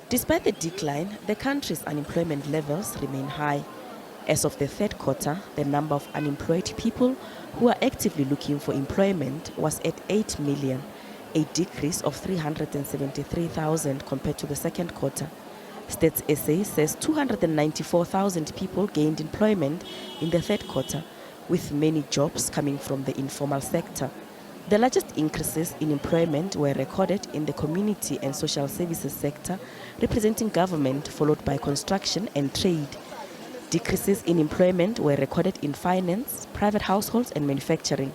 Despite the decline, the country's unemployment levels remain high. As of the third quarter, the number of unemployed people who are actively looking for employment was at 8 million, a decrease of 373,000 compared to the second quarter. Stats SA says 294,000 people gained employment in the third quarter, with many jobs coming from the informal sector. The largest increases in employment were recorded in the community and social services sector, representing government, followed by construction and trade. Decreases in employment were recorded in finance, private households and manufacturing.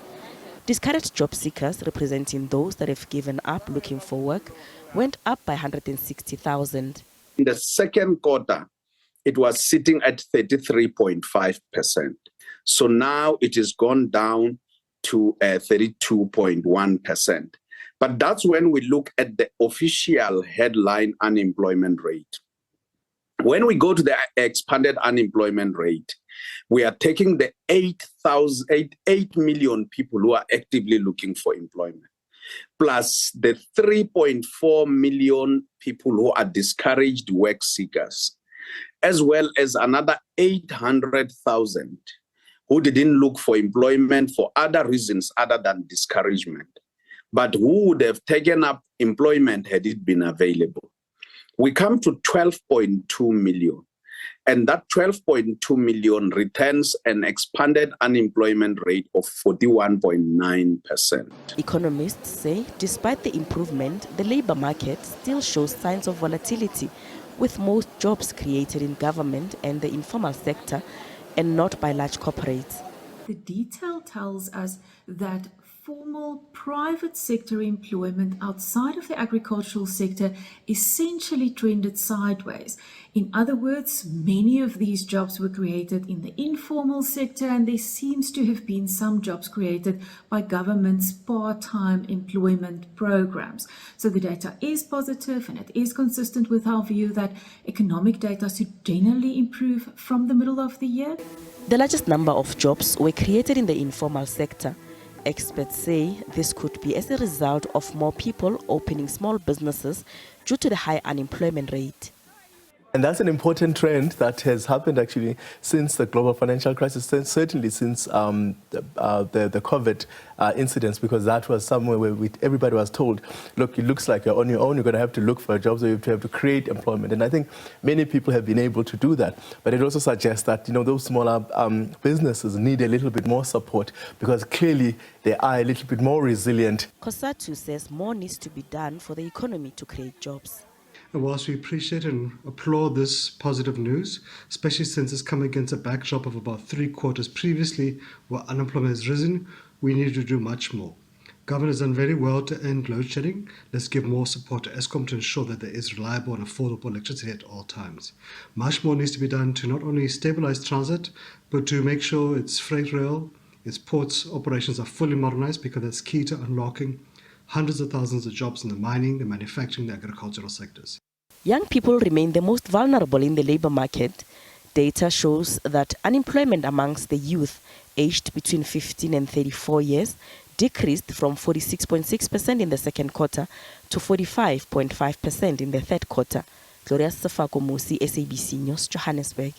Discouraged job seekers, representing those that have given up looking for work, went up by 160,000. In the second quarter, it was sitting at 33.5%. So now it has gone down to 32.1%. But that's when we look at the official headline unemployment rate. When we go to the expanded unemployment rate, we are taking the 8 million people who are actively looking for employment, plus the 3.4 million people who are discouraged work seekers, as well as another 800,000 who didn't look for employment for other reasons other than discouragement, but who would have taken up employment had it been available. We come to 12.2 million, and that 12.2 million returns an expanded unemployment rate of 41.9%. Economists say despite the improvement, the labor market still shows signs of volatility, with most jobs created in government and the informal sector and not by large corporates. The detail tells us that formal private sector employment outside of the agricultural sector essentially trended sideways. In other words, many of these jobs were created in the informal sector, and there seems to have been some jobs created by government's part-time employment programs. So the data is positive, and it is consistent with our view that economic data should generally improve from the middle of the year. The largest number of jobs were created in the informal sector. Experts say this could be as a result of more people opening small businesses due to the high unemployment rate. And that's an important trend that has happened actually since the global financial crisis, certainly since the COVID incidents, because that was somewhere where everybody was told, look, it looks like you're on your own, you're going to have to look for a job, so you have to create employment. And I think many people have been able to do that. But it also suggests that, those smaller businesses need a little bit more support, because clearly they are a little bit more resilient. Kosatu says more needs to be done for the economy to create jobs. And whilst we appreciate and applaud this positive news, especially since it's come against a backdrop of about 3 quarters previously where unemployment has risen, we need to do much more. Government has done very well to end load shedding. Let's give more support to Eskom to ensure that there is reliable and affordable electricity at all times. Much more needs to be done to not only stabilize transit, but to make sure its freight rail, its ports operations are fully modernized, because that's key to unlocking hundreds of thousands of jobs in the mining, the manufacturing, the agricultural sectors. Young people remain the most vulnerable in the labor market. Data shows that unemployment amongst the youth aged between 15 and 34 years decreased from 46.6% in the second quarter to 45.5% in the third quarter. Gloria Sefako Musi, SABC News, Johannesburg.